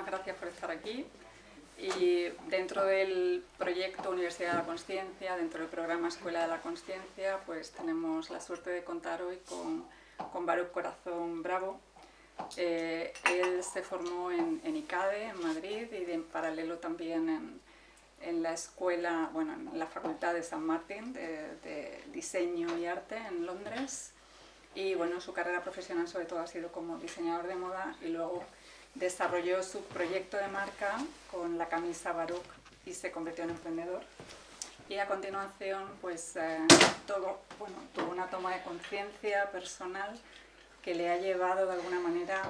muchísimas gracias por estar aquí. Y dentro del proyecto Universidad de la Consciencia, dentro del programa Escuela de la Consciencia, pues tenemos la suerte de contar hoy con Baruch Corazón Bravo. Él se formó en ICADE, en Madrid, y en paralelo también en la escuela, bueno, en la Facultad de San Martín de Diseño y Arte en Londres. Y bueno, su carrera profesional sobre todo ha sido como diseñador de moda, y luego desarrolló su proyecto de marca con la camisa Baruch y se convirtió en emprendedor. Y a continuación pues tuvo una toma de conciencia personal que le ha llevado de alguna manera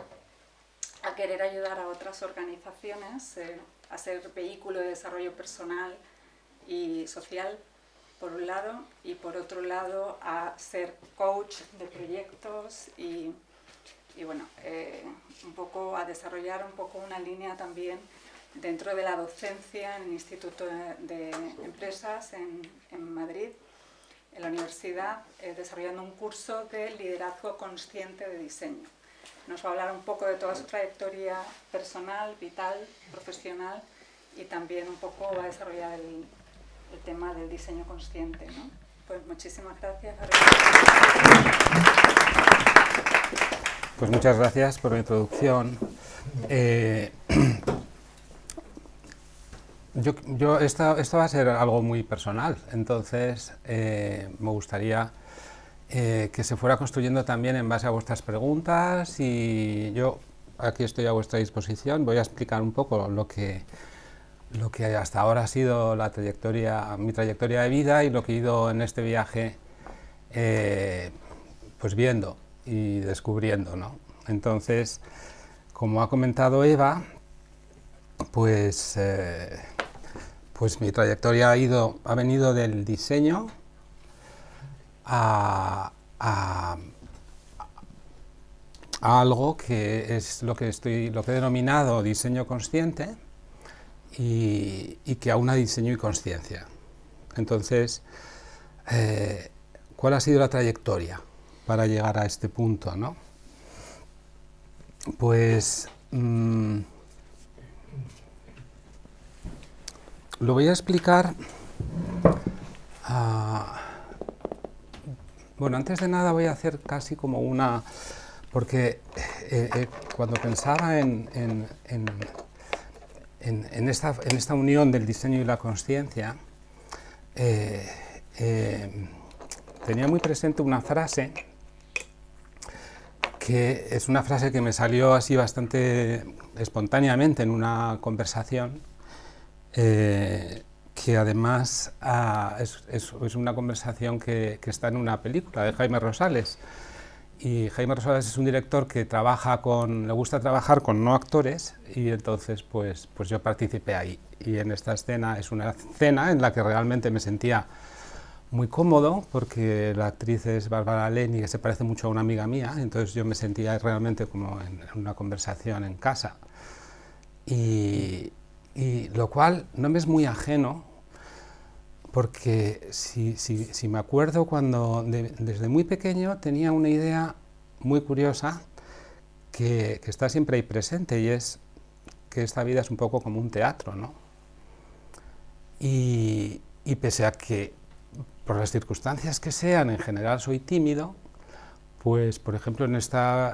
a querer ayudar a otras organizaciones a ser vehículo de desarrollo personal y social, por un lado, y por otro lado a ser coach de proyectos y bueno, un poco a desarrollar un poco una línea también dentro de la docencia en el Instituto de Empresas en Madrid, en la universidad, desarrollando un curso de liderazgo consciente de diseño. Nos va a hablar un poco de toda su trayectoria personal, vital, profesional, y también un poco va a desarrollar el tema del diseño consciente, ¿no? Pues muchísimas gracias. Pues muchas gracias por la introducción. Esto va a ser algo muy personal, entonces me gustaría que se fuera construyendo también en base a vuestras preguntas, y yo aquí estoy a vuestra disposición. Voy a explicar un poco lo que hasta ahora ha sido mi trayectoria de vida y lo que he ido en este viaje pues viendo y descubriendo, ¿no? Entonces, como ha comentado Eva, pues mi trayectoria ha venido del diseño a algo que es lo que he denominado diseño consciente, y que aúna diseño y consciencia. Entonces, ¿cuál ha sido la trayectoria para llegar a este punto, ¿no? Pues lo voy a explicar. Bueno, antes de nada voy a hacer casi como porque cuando pensaba en esta unión del diseño y la consciencia, tenía muy presente una frase, que es una frase que me salió así bastante espontáneamente en una conversación, que además es una conversación que está en una película de Jaime Rosales. Y Jaime Rosales es un director que le gusta trabajar con no actores, y entonces pues yo participé ahí. Y en esta escena es una escena en la que realmente me sentía muy cómodo, porque la actriz es Bárbara Leni, que se parece mucho a una amiga mía, entonces yo me sentía realmente como en una conversación en casa. Y lo cual no me es muy ajeno, porque si me acuerdo cuando desde muy pequeño tenía una idea muy curiosa que está siempre ahí presente, y es que esta vida es un poco como un teatro, ¿no? Y pese a que por las circunstancias que sean, en general soy tímido, pues por ejemplo en esta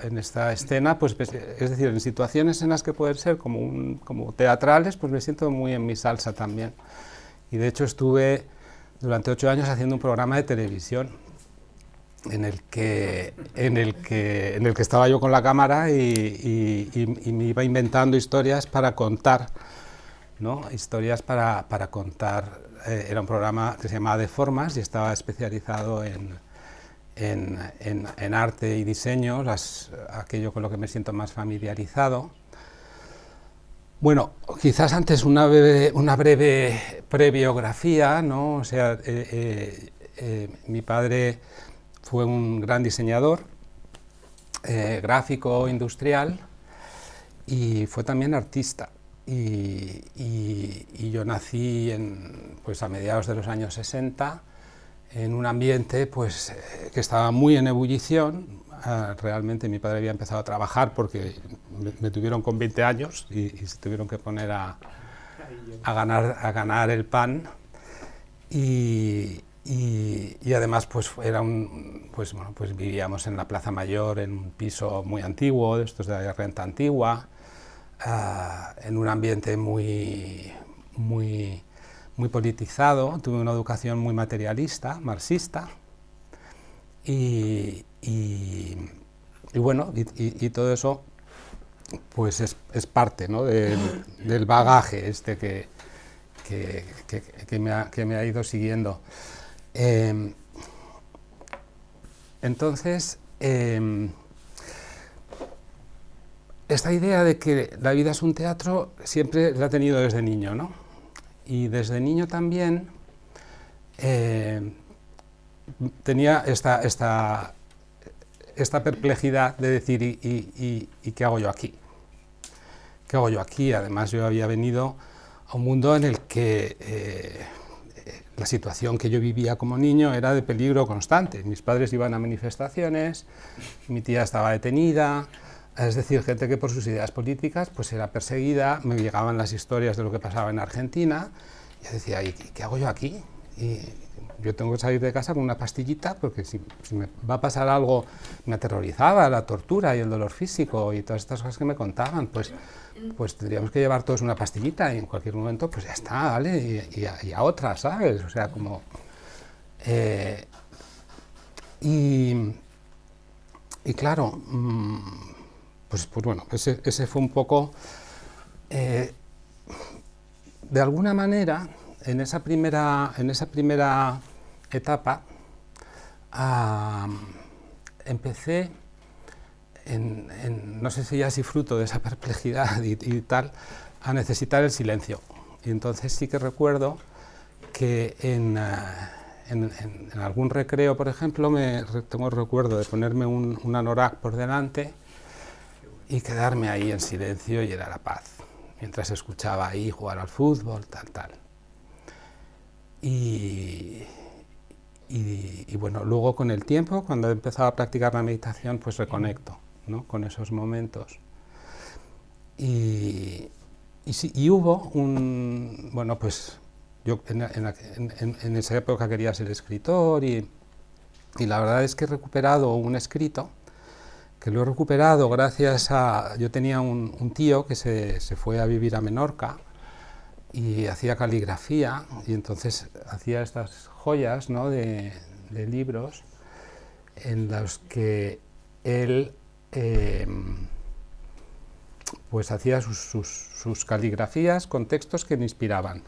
escena, pues es decir, en situaciones en las que pueden ser como teatrales, pues me siento muy en mi salsa también. Y de hecho estuve durante 8 años haciendo un programa de televisión en el que estaba yo con la cámara y me iba inventando historias para contar, ¿no? Historias para contar. Era un programa que se llamaba De Formas y estaba especializado en arte y diseño, aquello con lo que me siento más familiarizado. Bueno, quizás antes una breve prebiografía, ¿no? O sea, mi padre fue un gran diseñador, gráfico, industrial, y fue también artista. Y yo nací pues a mediados de los años 60 en un ambiente pues, que estaba muy en ebullición. Realmente mi padre había empezado a trabajar porque me tuvieron con 20 años y se tuvieron que poner a ganar el pan. Y además pues pues vivíamos en la Plaza Mayor, en un piso muy antiguo, de estos de renta antigua, en un ambiente muy politizado. Tuve una educación muy materialista, marxista, y bueno, todo eso pues es parte, ¿no?, del bagaje este que me ha ido siguiendo. Entonces, esta idea de que la vida es un teatro siempre la he tenido desde niño, ¿no? Y desde niño también tenía esta perplejidad de decir, ¿y qué hago yo aquí? ¿Qué hago yo aquí? Además, yo había venido a un mundo en el que la situación que yo vivía como niño era de peligro constante. Mis padres iban a manifestaciones, mi tía estaba detenida, es decir, gente que por sus ideas políticas pues era perseguida. Me llegaban las historias de lo que pasaba en Argentina y yo decía, ¿y qué hago yo aquí? Y yo tengo que salir de casa con una pastillita porque si me va a pasar algo. Me aterrorizaba la tortura y el dolor físico y todas estas cosas que me contaban. Pues tendríamos que llevar todos una pastillita y en cualquier momento pues ya está, ¿vale? Y a otra, ¿sabes? O sea, como... y claro, pues bueno, ese fue un poco... de alguna manera, en esa primera etapa, empecé, no sé si ya así fruto de esa perplejidad y tal, a necesitar el silencio. Y entonces sí que recuerdo que en algún recreo, por ejemplo, tengo el recuerdo de ponerme un anorak por delante y quedarme ahí en silencio y era la paz, mientras escuchaba ahí jugar al fútbol, tal. Y bueno, luego con el tiempo, cuando he empezado a practicar la meditación, pues reconecto, ¿no?, con esos momentos. Y hubo bueno, pues yo en esa época quería ser escritor y la verdad es que he recuperado un escrito, que lo he recuperado gracias a... Yo tenía un tío que se fue a vivir a Menorca y hacía caligrafía y entonces hacía estas joyas, ¿no?, de libros en los que él pues hacía sus caligrafías con textos que me inspiraban.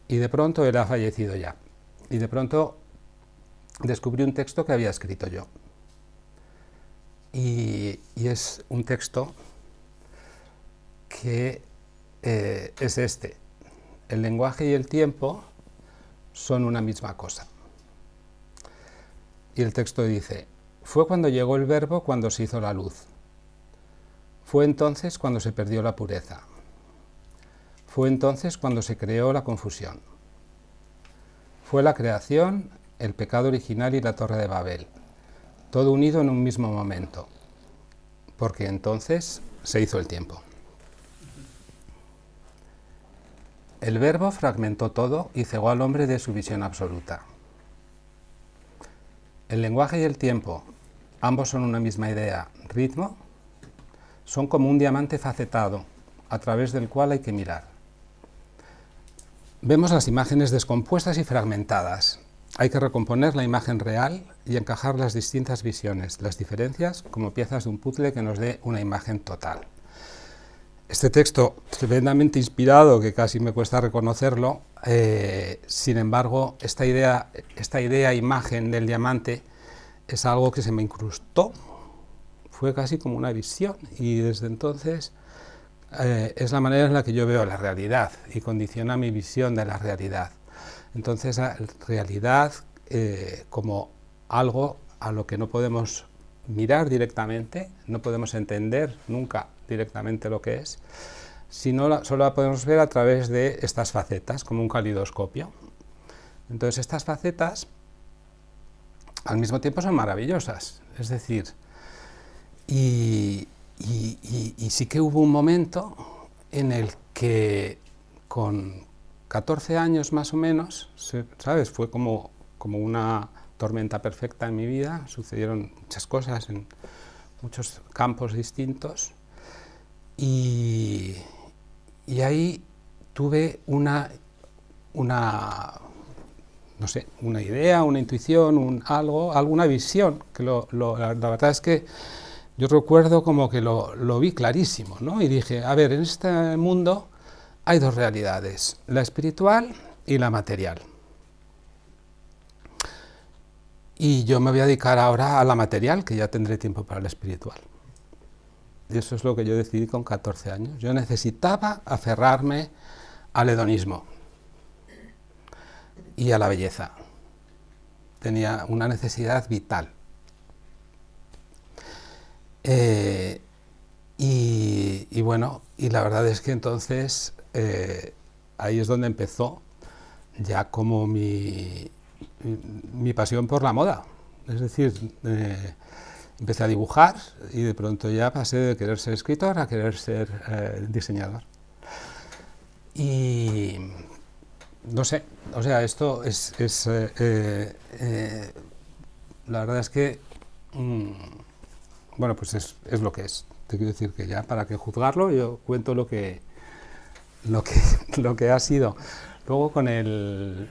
Y de pronto él ha fallecido ya. Y de pronto descubrí un texto que había escrito yo. Y es un texto que es este: el lenguaje y el tiempo son una misma cosa. Y el texto dice: fue cuando llegó el verbo cuando se hizo la luz. Fue entonces cuando se perdió la pureza. Fue entonces cuando se creó la confusión. Fue la creación, el pecado original y la Torre de Babel, todo unido en un mismo momento, porque entonces se hizo el tiempo. El verbo fragmentó todo y cegó al hombre de su visión absoluta. El lenguaje y el tiempo, ambos son una misma idea, ritmo, son como un diamante facetado, a través del cual hay que mirar. Vemos las imágenes descompuestas y fragmentadas. Hay que recomponer la imagen real y encajar las distintas visiones, las diferencias, como piezas de un puzzle que nos dé una imagen total. Este texto, tremendamente inspirado, que casi me cuesta reconocerlo, sin embargo, esta idea imagen del diamante es algo que se me incrustó, fue casi como una visión, y desde entonces es la manera en la que yo veo la realidad y condiciona mi visión de la realidad. Entonces, la realidad como algo a lo que no podemos mirar directamente, no podemos entender nunca directamente lo que es, sino solo la podemos ver a través de estas facetas, como un calidoscopio. Entonces estas facetas al mismo tiempo son maravillosas, es decir, y sí que hubo un momento en el que con 14 años más o menos, ¿sabes? Fue como una tormenta perfecta en mi vida, sucedieron muchas cosas en muchos campos distintos y ahí tuve una no sé, una idea, una intuición, alguna visión, que la verdad es que yo recuerdo como que lo vi clarísimo, ¿no? Y dije, a ver, en este mundo hay dos realidades, la espiritual y la material. Y yo me voy a dedicar ahora a la material, que ya tendré tiempo para la espiritual. Y eso es lo que yo decidí con 14 años. Yo necesitaba aferrarme al hedonismo y a la belleza. Tenía una necesidad vital. Y bueno, y la verdad es que entonces ahí es donde empezó ya como mi pasión por la moda. Es decir, empecé a dibujar y de pronto ya pasé de querer ser escritor a querer ser diseñador. Y no sé, o sea, esto la verdad es que, bueno, pues es lo que es. Te quiero decir que ya, para que juzgarlo, yo cuento lo que ha sido. Luego, con el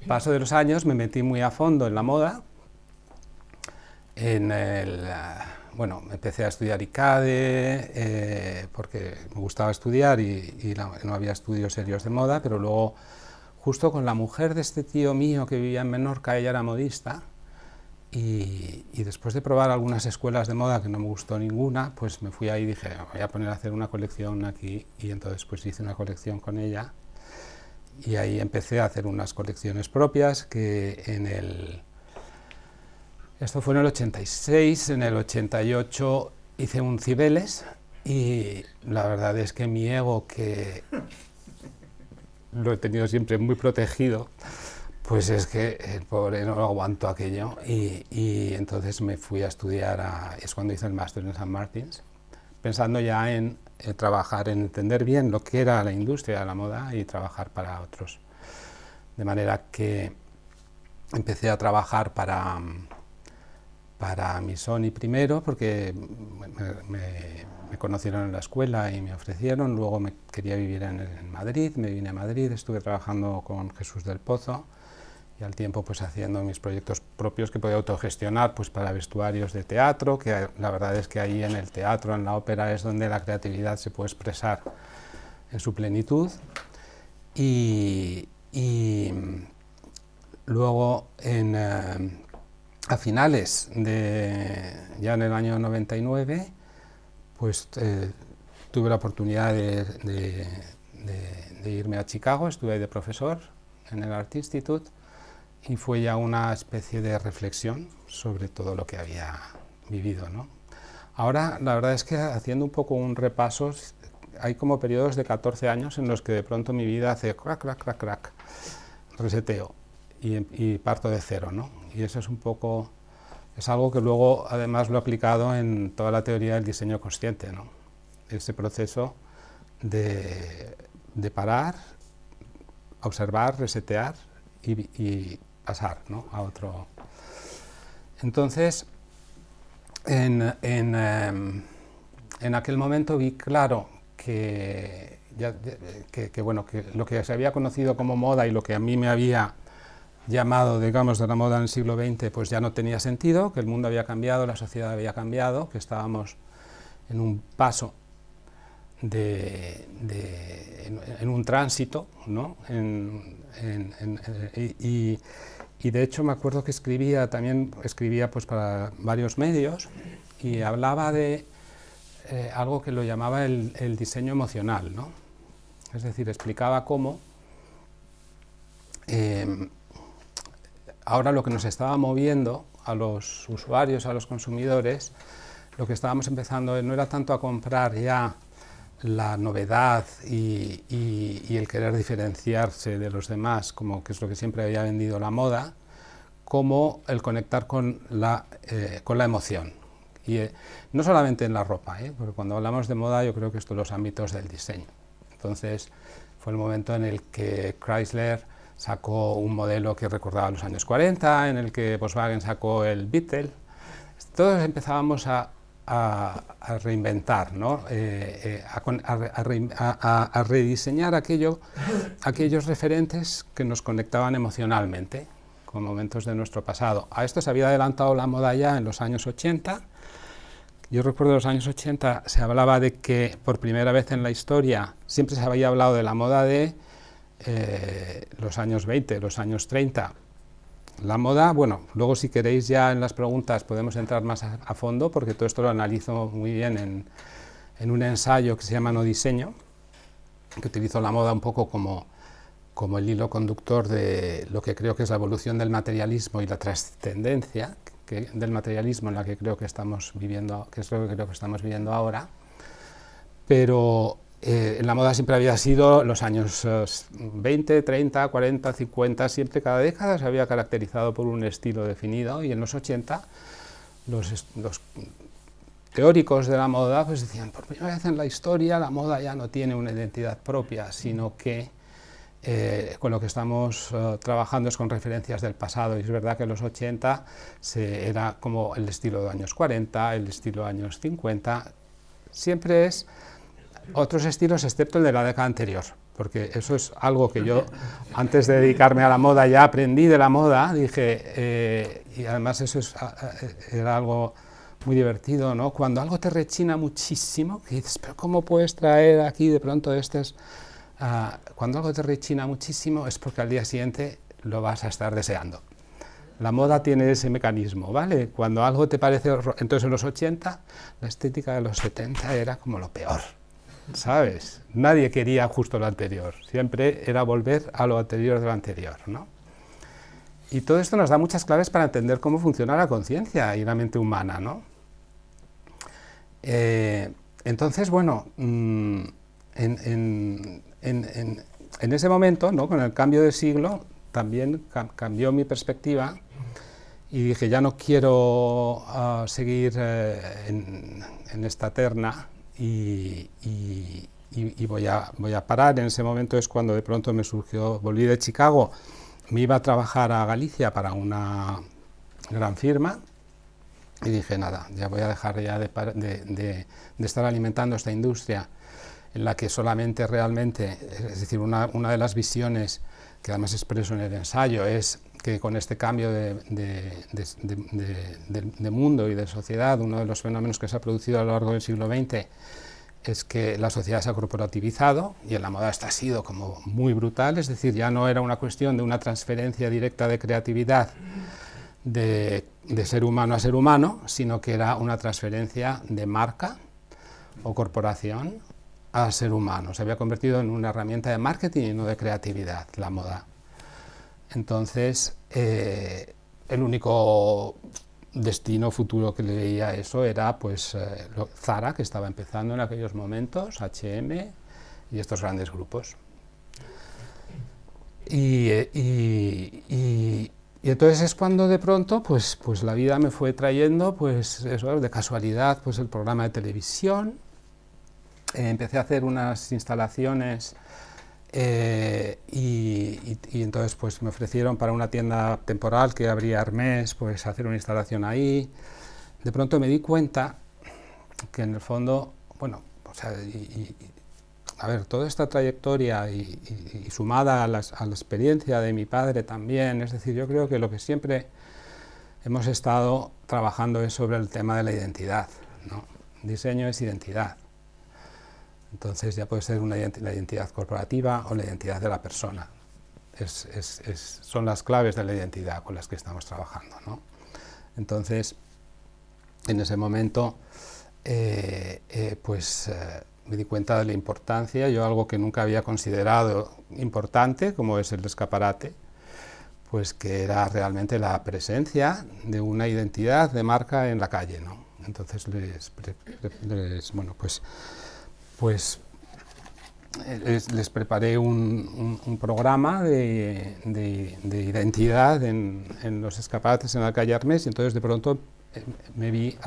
paso de los años, me metí muy a fondo en la moda. Bueno, empecé a estudiar ICADE, porque me gustaba estudiar y no había estudios serios de moda, pero luego, justo con la mujer de este tío mío que vivía en Menorca, ella era modista, y después de probar algunas escuelas de moda que no me gustó ninguna, pues me fui ahí y dije, me voy a poner a hacer una colección aquí, y entonces pues hice una colección con ella, y ahí empecé a hacer unas colecciones propias que esto fue en el 86, en el 88 hice un Cibeles, y la verdad es que mi ego, que lo he tenido siempre muy protegido, pues es que el pobre no lo aguantó aquello, y entonces me fui a estudiar, es cuando hice el máster en St. Martin's, pensando ya en trabajar, en entender bien lo que era la industria de la moda y trabajar para otros. De manera que empecé a trabajar para Missoni primero, porque me conocieron en la escuela y me ofrecieron. Luego quería vivir en Madrid, me vine a Madrid, estuve trabajando con Jesús del Pozo y al tiempo pues haciendo mis proyectos propios que podía autogestionar, pues para vestuarios de teatro, que la verdad es que ahí en el teatro, en la ópera, es donde la creatividad se puede expresar en su plenitud. Y luego a finales ya en el año 99, pues tuve la oportunidad de irme a Chicago, estuve ahí de profesor en el Art Institute, y fue ya una especie de reflexión sobre todo lo que había vivido, ¿no? Ahora, la verdad es que haciendo un poco un repaso, hay como periodos de 14 años en los que de pronto mi vida hace crack, crack, crack, crack, reseteo y parto de cero, ¿no? Y eso es un poco, es algo que luego además lo he aplicado en toda la teoría del diseño consciente, ¿no? Ese proceso de parar, observar, resetear y pasar, ¿no?, a otro. Entonces, en aquel momento vi claro que lo que se había conocido como moda y lo que a mí me había llamado, digamos, de la moda en el siglo XX, pues ya no tenía sentido, que el mundo había cambiado, la sociedad había cambiado, que estábamos en un paso, en un tránsito, ¿no? Y de hecho me acuerdo que también escribía pues para varios medios, y hablaba de algo que lo llamaba el diseño emocional, ¿no? Es decir, explicaba cómo ahora lo que nos estaba moviendo a los usuarios, a los consumidores, lo que estábamos empezando no era tanto a comprar ya la novedad y el querer diferenciarse de los demás, como que es lo que siempre había vendido la moda, como el conectar con la emoción. Y no solamente en la ropa, porque cuando hablamos de moda yo creo que esto es los ámbitos del diseño. Entonces fue el momento en el que Chrysler sacó un modelo que recordaba los años 40, en el que Volkswagen sacó el Beetle. Todos empezábamos a reinventar, ¿no? A rediseñar aquellos referentes que nos conectaban emocionalmente con momentos de nuestro pasado. A esto se había adelantado la moda ya en los años 80. Yo recuerdo los años 80 se hablaba de que por primera vez en la historia siempre se había hablado de la moda de los años 20, los años 30. La moda, bueno, luego si queréis ya en las preguntas podemos entrar más a fondo, porque todo esto lo analizo muy bien en un ensayo que se llama No Diseño, que utilizo la moda un poco como el hilo conductor de lo que creo que es la evolución del materialismo y la trascendencia del materialismo en la que creo que estamos viviendo, que es lo que creo que estamos viviendo ahora. Pero en la moda siempre había sido los años 20, 30, 40, 50, siempre cada década se había caracterizado por un estilo definido, y en los 80 los teóricos de la moda pues decían, por primera vez en la historia la moda ya no tiene una identidad propia, sino que con lo que estamos trabajando es con referencias del pasado, y es verdad que en los 80 era como el estilo de años 40, el estilo de años 50, siempre es otros estilos excepto el de la década anterior, porque eso es algo que yo antes de dedicarme a la moda ya aprendí de la moda, dije, y además eso era algo muy divertido, ¿no? Cuando algo te rechina muchísimo, que dices, pero ¿cómo puedes traer aquí de pronto cuando algo te rechina muchísimo es porque al día siguiente lo vas a estar deseando. La moda tiene ese mecanismo, ¿vale? Cuando algo te parece entonces en los 80, la estética de los 70 era como lo peor, ¿sabes? Nadie quería justo lo anterior, siempre era volver a lo anterior de lo anterior, ¿no? Y todo esto nos da muchas claves para entender cómo funciona la conciencia y la mente humana, ¿no? Entonces, bueno, en ese momento, ¿no? Con el cambio de siglo, también cambió mi perspectiva y dije, ya no quiero seguir en esta terna y voy a parar. En ese momento es cuando de pronto me surgió, volví de Chicago, me iba a trabajar a Galicia para una gran firma y dije, nada, ya voy a dejar ya de estar alimentando esta industria en la que solamente realmente, es decir, una de las visiones que además expreso en el ensayo es que con este cambio de mundo y de sociedad, uno de los fenómenos que se ha producido a lo largo del siglo XX es que la sociedad se ha corporativizado, y en la moda esto ha sido como muy brutal, es decir, ya no era una cuestión de una transferencia directa de creatividad de ser humano a ser humano, sino que era una transferencia de marca o corporación a ser humano. Se había convertido en una herramienta de marketing y no de creatividad, la moda. Entonces, el único destino futuro que le veía a eso era pues Zara, que estaba empezando en aquellos momentos, H&M y estos grandes grupos. Y entonces es cuando de pronto pues la vida me fue trayendo pues eso, de casualidad, pues el programa de televisión. Empecé a hacer unas instalaciones y entonces pues me ofrecieron para una tienda temporal que abría Hermès, pues hacer una instalación ahí. De pronto me di cuenta que en el fondo, bueno, o sea, a ver, toda esta trayectoria y sumada a la experiencia de mi padre también, es decir, yo creo que lo que siempre hemos estado trabajando es sobre el tema de la identidad, ¿no? Diseño es identidad. Entonces ya puede ser la identidad corporativa o la identidad de la persona. Son las claves de la identidad con las que estamos trabajando, ¿no? Entonces, en ese momento, me di cuenta de la importancia, yo algo que nunca había considerado importante, como es el escaparate, pues que era realmente la presencia de una identidad de marca en la calle, ¿no? Entonces pues les preparé un programa de identidad en los escaparates en la calle Armés, y entonces de pronto me vi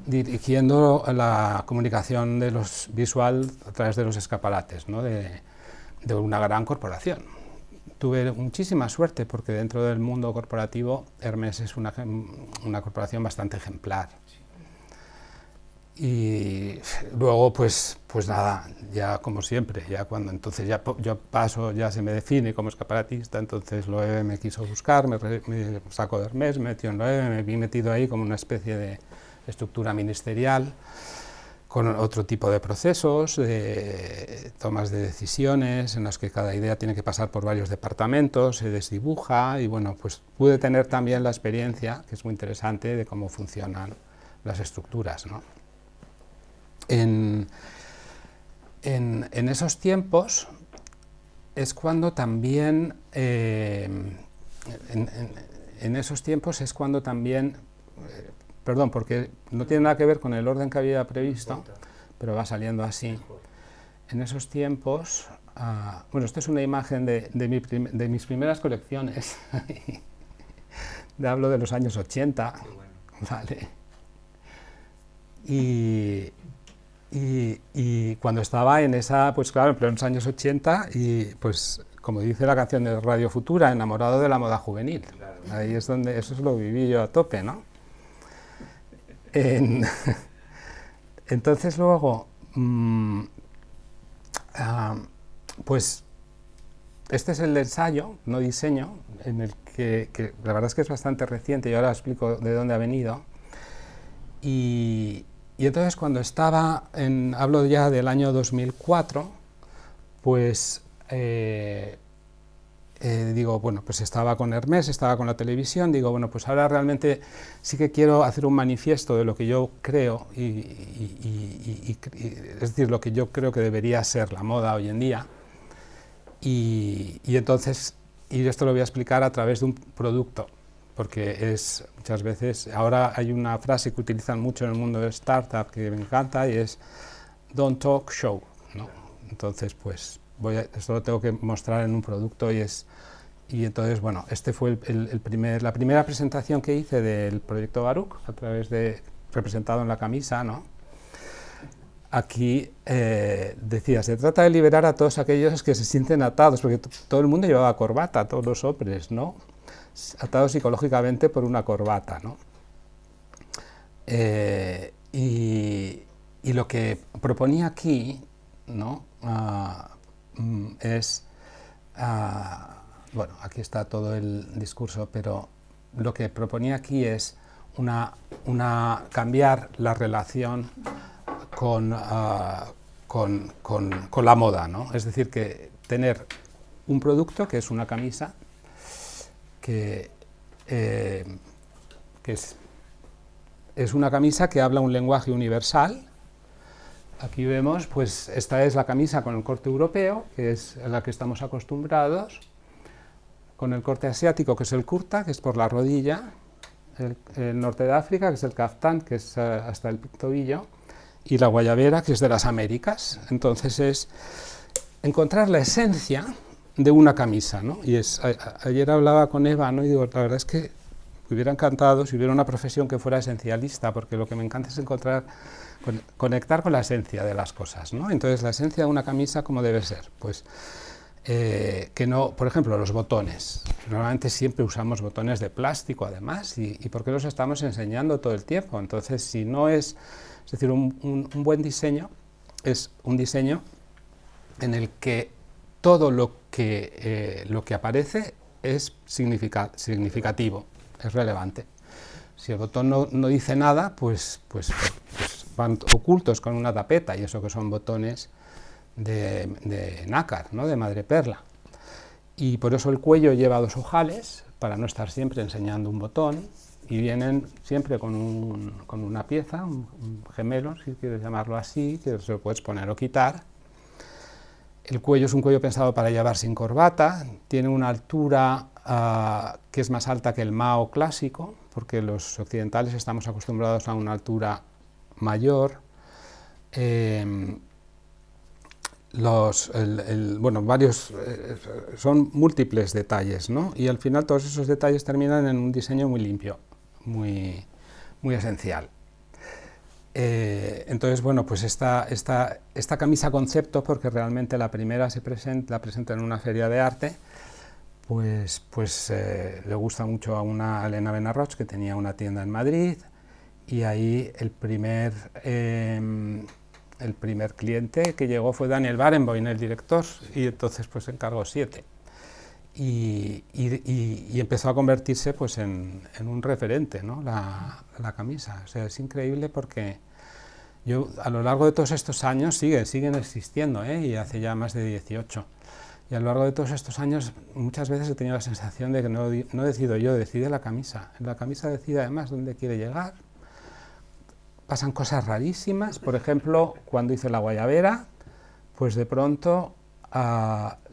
dirigiendo la comunicación de los visual a través de los escaparates, ¿no? de una gran corporación. Tuve muchísima suerte porque dentro del mundo corporativo Hermès es una corporación bastante ejemplar. Y luego pues nada, ya como siempre, ya cuando entonces yo paso, ya se me define como escaparatista, entonces Loewe me quiso buscar, me sacó de Hermès, me metió en Loewe, me vi metido ahí como una especie de estructura ministerial, con otro tipo de procesos, de tomas de decisiones, en las que cada idea tiene que pasar por varios departamentos, se desdibuja, y bueno, pues pude tener también la experiencia, que es muy interesante, de cómo funcionan las estructuras, ¿no? En esos tiempos es cuando también, perdón, porque no tiene nada que ver con el orden que había previsto, pero va saliendo así. En esos tiempos, bueno, esto es una imagen de mis primeras colecciones, hablo de los años 80, ¿vale? Y cuando estaba en esa, pues claro, en los años 80, y pues como dice la canción de Radio Futura, enamorado de la moda juvenil. Ahí es donde, eso lo viví yo a tope, ¿no? Entonces luego, pues este es el ensayo, no diseño, en el que la verdad es que es bastante reciente y ahora explico de dónde ha venido. Y entonces cuando estaba, hablo ya del año 2004, pues digo, bueno, pues estaba con Hermès, estaba con la televisión, digo, bueno, pues ahora realmente sí que quiero hacer un manifiesto de lo que yo creo, es decir, lo que yo creo que debería ser la moda hoy en día, y entonces, y esto lo voy a explicar a través de un producto, porque es muchas veces, ahora hay una frase que utilizan mucho en el mundo de startup que me encanta, y es don't talk, show, ¿no? Entonces, pues esto lo tengo que mostrar en un producto, y entonces, bueno, este fue la primera presentación que hice del proyecto Baruch, a través de, representado en la camisa, ¿no? Aquí decía, se trata de liberar a todos aquellos que se sienten atados, porque todo el mundo llevaba corbata, todos los hombres, ¿no? Atados psicológicamente por una corbata, ¿no? Y lo que proponía aquí, ¿no? Es, bueno, aquí está todo el discurso, pero lo que proponía aquí es cambiar la relación con la moda, ¿no? Es decir, que tener un producto que es una camisa, que es una camisa que habla un lenguaje universal. Aquí vemos, pues esta es la camisa con el corte europeo, que es a la que estamos acostumbrados, con el corte asiático, que es el kurta, que es por la rodilla, el norte de África, que es el kaftán, que es hasta el tobillo, y la guayabera, que es de las Américas. Entonces es encontrar la esencia de una camisa, ¿no? Y ayer hablaba con Eva, ¿no? Y digo, la verdad es que me hubiera encantado si hubiera una profesión que fuera esencialista, porque lo que me encanta es conectar con la esencia de las cosas, ¿no? Entonces, la esencia de una camisa, ¿cómo debe ser? Pues que no, por ejemplo, los botones. Normalmente siempre usamos botones de plástico, además, y ¿por qué los estamos enseñando todo el tiempo? Entonces, si no es decir, un buen diseño es un diseño en el que todo lo que aparece es significativo, es relevante. Si el botón no dice nada, pues van ocultos con una tapeta, y eso que son botones de nácar, ¿no? De madreperla. Y por eso el cuello lleva dos ojales, para no estar siempre enseñando un botón, y vienen siempre con una pieza, un gemelo, si quieres llamarlo así, que se lo puedes poner o quitar. El cuello es un cuello pensado para llevar sin corbata, tiene una altura que es más alta que el Mao clásico, porque los occidentales estamos acostumbrados a una altura mayor. bueno, varios, son múltiples detalles, ¿no? Y al final todos esos detalles terminan en un diseño muy limpio, muy esencial. Entonces, bueno, pues esta camisa concepto, porque realmente la primera la presenta en una feria de arte, pues le gusta mucho a una Elena Benarroch, que tenía una tienda en Madrid, y ahí el primer cliente que llegó fue Daniel Barenboim, el director, y entonces pues encargó 7. Y empezó a convertirse pues en un referente, ¿no? la camisa. O sea, es increíble porque a lo largo de todos estos años siguen existiendo, y hace ya más de 18. Y a lo largo de todos estos años muchas veces he tenido la sensación de que no decido yo, decide la camisa. La camisa decide además dónde quiere llegar. Pasan cosas rarísimas, por ejemplo, cuando hice la guayabera, pues de pronto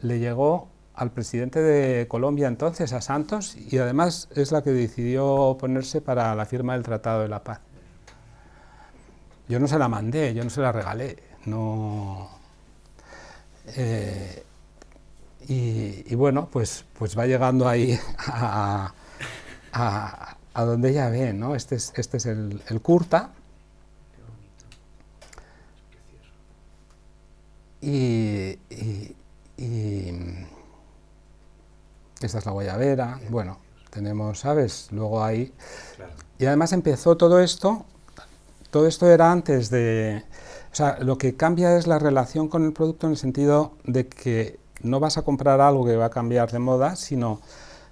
le llegó al presidente de Colombia entonces, a Santos, y además es la que decidió ponerse para la firma del Tratado de la Paz. Yo no se la mandé, yo no se la regalé, no... y bueno, pues va llegando ahí a donde ella ve, ¿no? Este es el Kurta. Y esta es la guayabera, bueno, tenemos, ¿sabes? Luego ahí... Claro. Y además empezó todo esto era antes de... O sea, lo que cambia es la relación con el producto en el sentido de que no vas a comprar algo que va a cambiar de moda, sino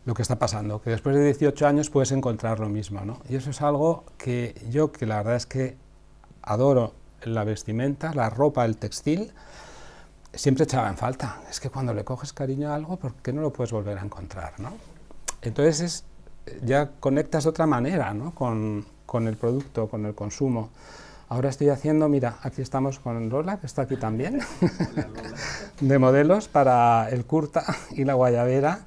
lo que está pasando, que después de 18 años puedes encontrar lo mismo, ¿no? Y eso es algo que la verdad es que adoro la vestimenta, la ropa, el textil, siempre echaba en falta. Es que cuando le coges cariño a algo, ¿por qué no lo puedes volver a encontrar, ¿no? Entonces ya conectas de otra manera, ¿no? con el producto, con el consumo. Ahora estoy haciendo, mira, aquí estamos con Lola, que está aquí también, de modelos para el Kurta y la guayabera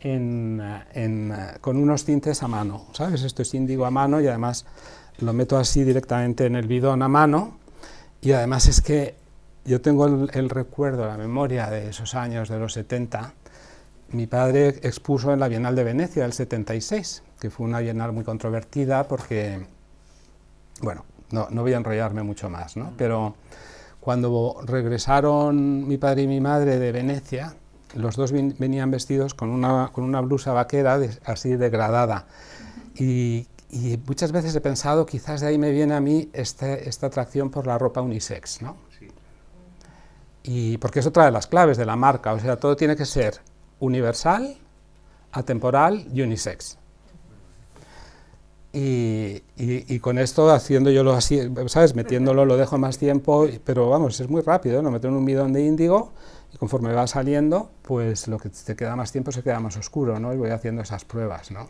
con unos tintes a mano, ¿sabes? Esto es índigo a mano y además lo meto así directamente en el bidón a mano, y además es que yo tengo el recuerdo, la memoria de esos años, de los 70. Mi padre expuso en la Bienal de Venecia del 76, que fue una bienal muy controvertida porque, bueno, no voy a enrollarme mucho más, ¿no? Pero cuando regresaron mi padre y mi madre de Venecia, los dos venían vestidos con una blusa vaquera así degradada. Y muchas veces he pensado, quizás de ahí me viene a mí esta atracción por la ropa unisex, ¿no? Sí. Y porque es otra de las claves de la marca, o sea, todo tiene que ser universal, atemporal y unisex. Y con esto, haciéndolo así, ¿sabes? Metiéndolo, lo dejo más tiempo, pero vamos, es muy rápido, ¿no? Meter en un bidón de índigo y conforme va saliendo, pues lo que te queda más tiempo se queda más oscuro, ¿no? Y voy haciendo esas pruebas, ¿no?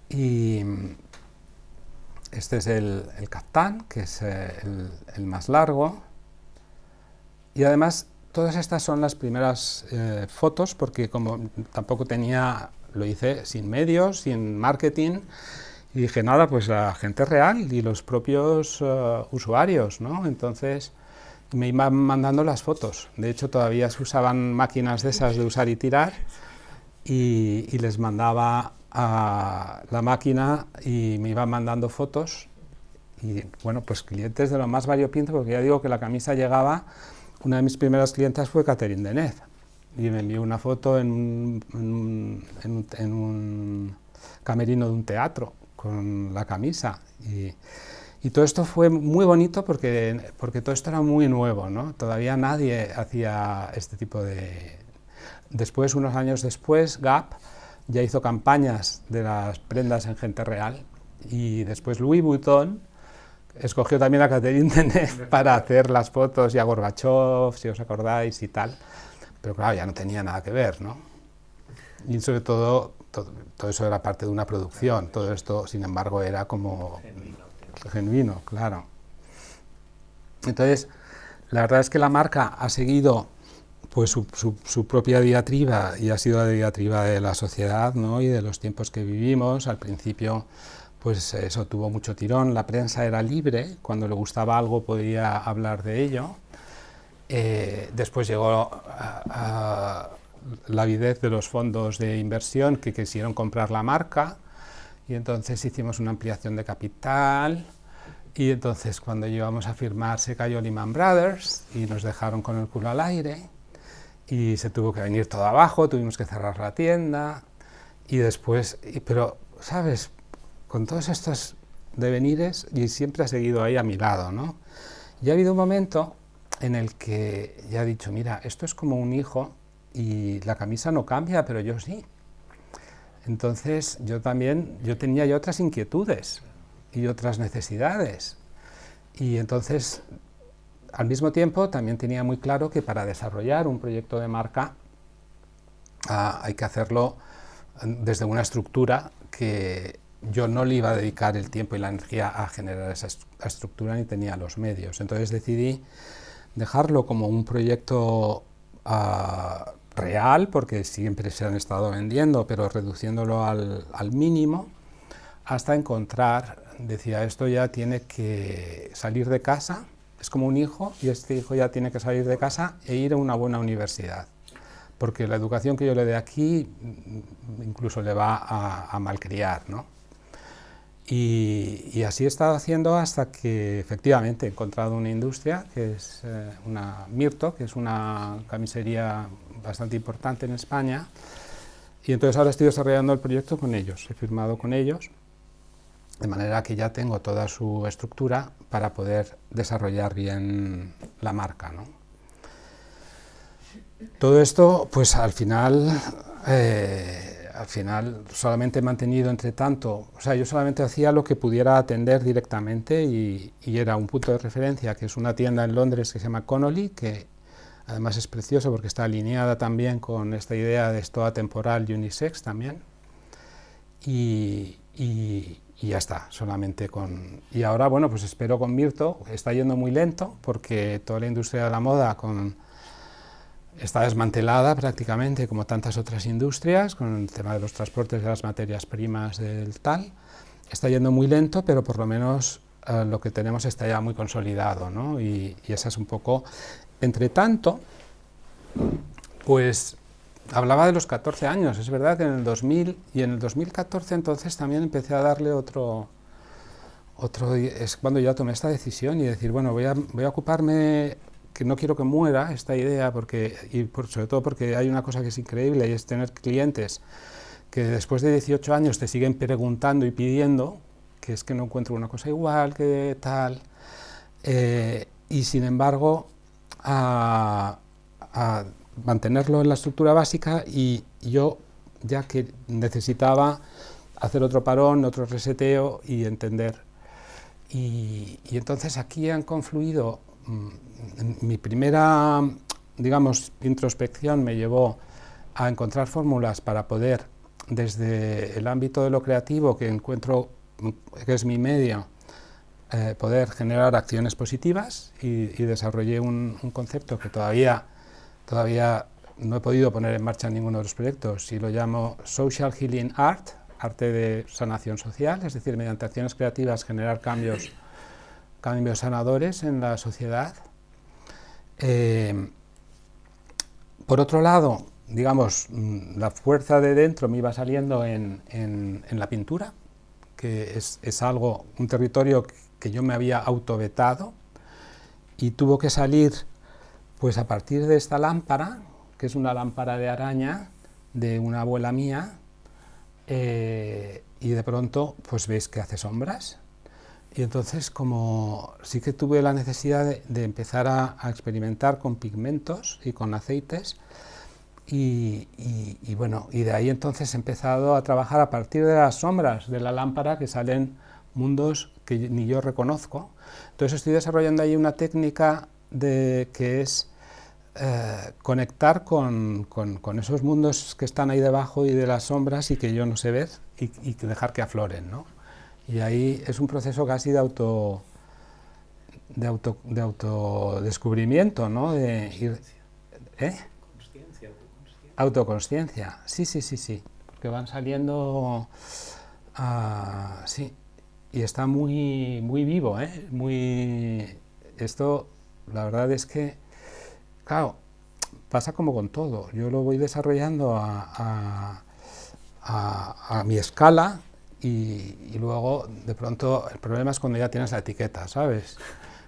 Y este es el kaftán, que es el más largo. Y además, todas estas son las primeras fotos, porque como tampoco lo hice sin medios, sin marketing, y dije, nada, pues la gente real y los propios usuarios, ¿no? Entonces me iban mandando las fotos. De hecho, todavía se usaban máquinas de esas de usar y tirar, y les mandaba a la máquina y me iban mandando fotos. Y bueno, pues clientes de lo más variopinto, porque ya digo que la camisa llegaba. Una de mis primeras clientas fue Catherine Deneuve, y me envió una foto en un camerino de un teatro con la camisa. Y todo esto fue muy bonito porque todo esto era muy nuevo, ¿no? Todavía nadie hacía este tipo de... Después, unos años después, Gap ya hizo campañas de las prendas en gente real, y después Louis Vuitton escogió también a Catherine Deneuve para hacer las fotos, y a Gorbachev, si os acordáis, y tal. Pero claro, ya no tenía nada que ver, ¿no? Y sobre todo eso era parte de una producción. Todo esto, sin embargo, era como genuino, claro. Entonces, la verdad es que la marca ha seguido pues su propia diatriba, y ha sido la diatriba de la sociedad, ¿no? Y de los tiempos que vivimos. Al principio, pues eso tuvo mucho tirón, la prensa era libre, cuando le gustaba algo podía hablar de ello, Después llegó la avidez de los fondos de inversión que quisieron comprar la marca, y entonces hicimos una ampliación de capital, y entonces cuando íbamos a firmar se cayó Lehman Brothers y nos dejaron con el culo al aire y se tuvo que venir todo abajo, tuvimos que cerrar la tienda y después, pero sabes, con todos estos devenires y siempre ha seguido ahí a mi lado, ¿no? Y ha habido un momento en el que ya he dicho, mira, esto es como un hijo y la camisa no cambia, pero yo sí. Entonces yo tenía ya otras inquietudes y otras necesidades, y entonces al mismo tiempo también tenía muy claro que para desarrollar un proyecto de marca hay que hacerlo desde una estructura que yo no le iba a dedicar el tiempo y la energía a generar esa estructura, ni tenía los medios. Entonces decidí dejarlo como un proyecto real, porque siempre se han estado vendiendo, pero reduciéndolo al mínimo, hasta encontrar, decía, esto ya tiene que salir de casa, es como un hijo, y este hijo ya tiene que salir de casa e ir a una buena universidad, porque la educación que yo le dé aquí incluso le va a malcriar, ¿no? Y así he estado haciendo hasta que efectivamente he encontrado una industria, que es una Mirto, que es una camisería bastante importante en España, y entonces ahora estoy desarrollando el proyecto con ellos, he firmado con ellos, de manera que ya tengo toda su estructura para poder desarrollar bien la marca, ¿no? Todo esto, pues al final solamente he mantenido entre tanto, o sea, yo solamente hacía lo que pudiera atender directamente y era un punto de referencia, que es una tienda en Londres que se llama Connolly, que además es precioso porque está alineada también con esta idea de esto atemporal unisex también, y ya está, solamente con... Y ahora, bueno, pues espero con Mirto, está yendo muy lento porque toda la industria de la moda está desmantelada prácticamente, como tantas otras industrias, con el tema de los transportes de las materias primas del tal. Está yendo muy lento, pero por lo menos lo que tenemos está ya muy consolidado, ¿no? Y esa es un poco... Entre tanto, pues hablaba de los 14 años, es verdad que en el 2000 y en el 2014 entonces también empecé a darle es cuando ya tomé esta decisión y decir, bueno, voy a ocuparme, que no quiero que muera esta idea, sobre todo porque hay una cosa que es increíble y es tener clientes que después de 18 años te siguen preguntando y pidiendo, que es que no encuentro una cosa igual, que tal, y sin embargo a mantenerlo en la estructura básica, y yo ya que necesitaba hacer otro parón, otro reseteo y entender. Y entonces aquí han confluido, mi primera, digamos, introspección me llevó a encontrar fórmulas para poder, desde el ámbito de lo creativo, que encuentro que es mi medio, poder generar acciones positivas, y desarrollé un concepto que todavía no he podido poner en marcha en ninguno de los proyectos, y lo llamo Social Healing Art, arte de sanación social, es decir, mediante acciones creativas generar cambios sanadores en la sociedad. Por otro lado, digamos, la fuerza de dentro me iba saliendo en la pintura, que es algo, un territorio que yo me había autovetado, y tuvo que salir pues a partir de esta lámpara, que es una lámpara de araña de una abuela mía, y de pronto pues veis que hace sombras, y entonces como sí que tuve la necesidad de empezar a experimentar con pigmentos y con aceites, y bueno, y de ahí entonces he empezado a trabajar a partir de las sombras de la lámpara, que salen mundos que ni yo reconozco. Entonces estoy desarrollando ahí una técnica que es conectar con esos mundos que están ahí debajo y de las sombras y que yo no sé ver, y dejar que afloren, ¿no? Y ahí es un proceso casi de autodescubrimiento, ¿no? De ir, autoconsciencia, sí, porque van saliendo, sí, y está muy vivo, muy, esto, la verdad es que claro, pasa como con todo, yo lo voy desarrollando a mi escala y luego de pronto el problema es cuando ya tienes la etiqueta, ¿sabes?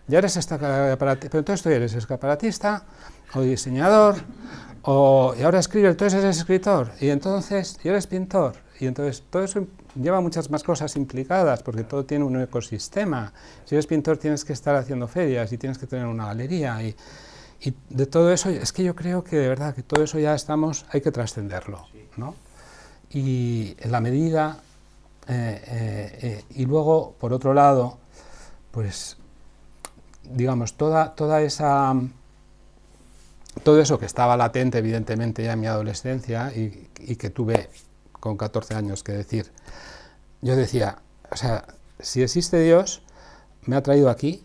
Ya eres escaparatista, pero entonces tú eres escaparatista o diseñador, y ahora escribe, entonces eres escritor, y entonces y eres pintor, y entonces todo eso lleva muchas más cosas implicadas, porque todo tiene un ecosistema. Si eres pintor tienes que estar haciendo ferias y tienes que tener una galería, y de todo eso, es que yo creo que de verdad que todo eso ya hay que trascenderlo, ¿no? Y en la medida, y luego, por otro lado, pues, digamos, todo eso que estaba latente, evidentemente, ya en mi adolescencia, y que tuve con 14 años que decir, yo decía, o sea, si existe Dios, me ha traído aquí,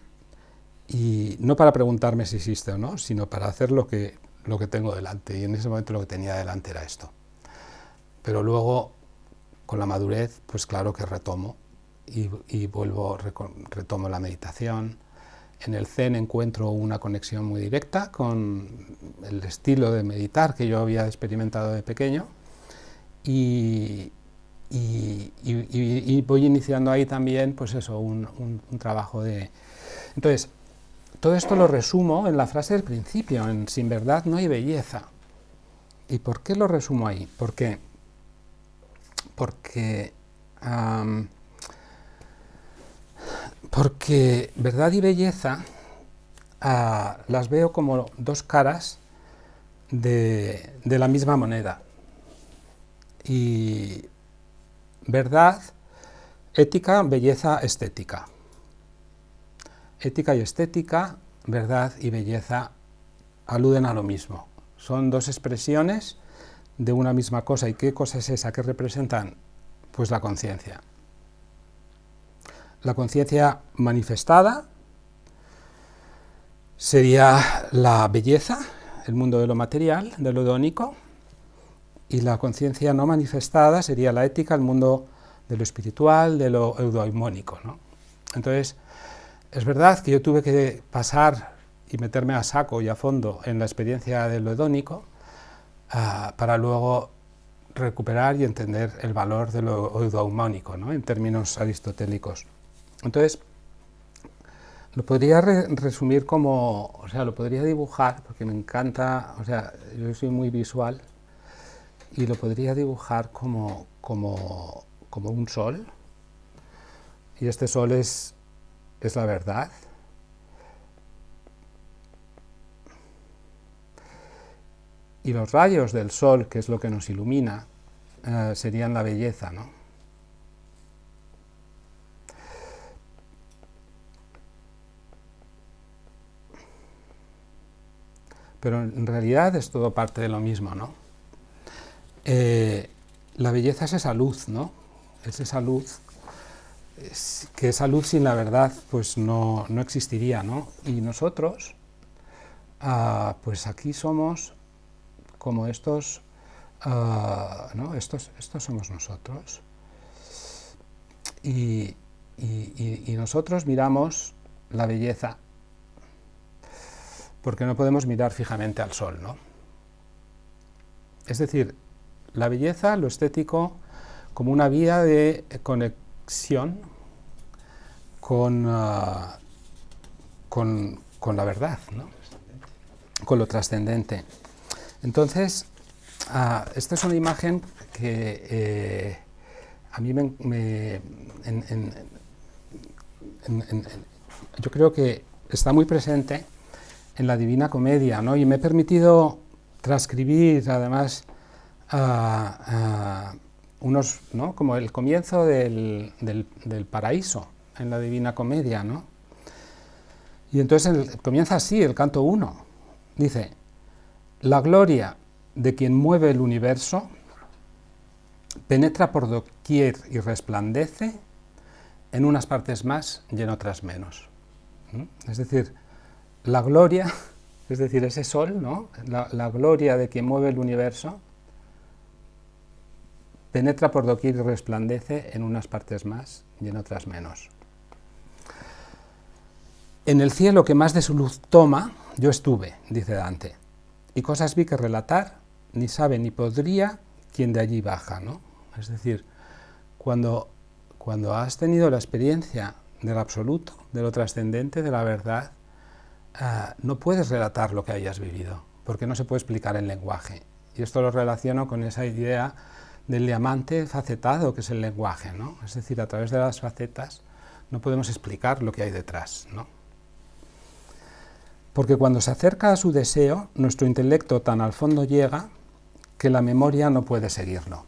y no para preguntarme si existe o no, sino para hacer lo que tengo delante, y en ese momento lo que tenía delante era esto. Pero luego, con la madurez, pues claro que retomo, y retomo la meditación. En el Zen encuentro una conexión muy directa con el estilo de meditar que yo había experimentado de pequeño, y voy iniciando ahí también, pues eso, un trabajo de... Entonces, todo esto lo resumo en la frase del principio, en sin verdad no hay belleza. ¿Y por qué lo resumo ahí? Porque verdad y belleza las veo como dos caras de la misma moneda. Y verdad, ética, belleza, estética. Ética y estética, verdad y belleza aluden a lo mismo. Son dos expresiones de una misma cosa. ¿Y qué cosa es esa? ¿Qué representan? Pues la conciencia. La conciencia manifestada sería la belleza, el mundo de lo material, de lo hedónico, y la conciencia no manifestada sería la ética, el mundo de lo espiritual, de lo eudaimónico, ¿no? Entonces, es verdad que yo tuve que pasar y meterme a saco y a fondo en la experiencia de lo hedónico para luego recuperar y entender el valor de lo eudaimónico, ¿no? En términos aristotélicos. Entonces, lo podría resumir como, o sea, lo podría dibujar, porque me encanta, o sea, yo soy muy visual, y lo podría dibujar como un sol, y este sol es la verdad. Y los rayos del sol, que es lo que nos ilumina, serían la belleza, ¿no? Pero en realidad es todo parte de lo mismo, ¿no? La belleza es esa luz, ¿no? Es esa luz, que esa luz sin la verdad pues no existiría, ¿no? Y nosotros, pues aquí somos como estos, ¿no? Estos somos nosotros. Y nosotros miramos la belleza porque no podemos mirar fijamente al sol, ¿no? Es decir, la belleza, lo estético, como una vía de conexión con la verdad, ¿no? Con lo trascendente. Entonces, esta es una imagen que a mí yo creo que está muy presente en la Divina Comedia, ¿no? Y me he permitido transcribir, además, unos, ¿no? Como el comienzo del paraíso en la Divina Comedia, ¿no? Y entonces comienza así, el canto 1. Dice: la gloria de quien mueve el universo penetra por doquier y resplandece, en unas partes más y en otras menos. Es decir, la gloria, es decir, ese sol, ¿no? La gloria de quien mueve el universo penetra por doquier y resplandece, en unas partes más y en otras menos. En el cielo que más de su luz toma, yo estuve, dice Dante. y cosas vi que relatar, ni sabe ni podría quien de allí baja, ¿no? Es decir, cuando has tenido la experiencia del absoluto, de lo trascendente, de la verdad, no puedes relatar lo que hayas vivido, porque no se puede explicar en lenguaje. Y esto lo relaciono con esa idea del diamante facetado, que es el lenguaje, ¿no? Es decir, a través de las facetas no podemos explicar lo que hay detrás, ¿no? Porque cuando se acerca a su deseo, nuestro intelecto tan al fondo llega que la memoria no puede seguirlo.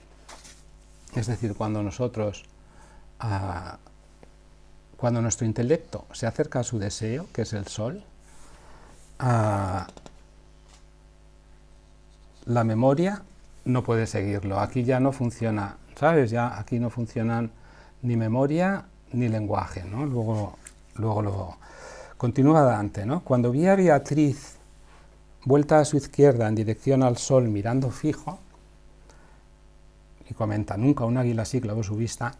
Es decir, cuando nuestro intelecto se acerca a su deseo, que es el sol, la memoria no puede seguirlo. Aquí ya no funciona, ¿sabes? Ya aquí no funcionan ni memoria ni lenguaje, ¿no? Luego lo continúa Dante, ¿no? Cuando vi a Beatriz vuelta a su izquierda en dirección al sol mirando fijo, y comenta, nunca un águila así clavó su vista,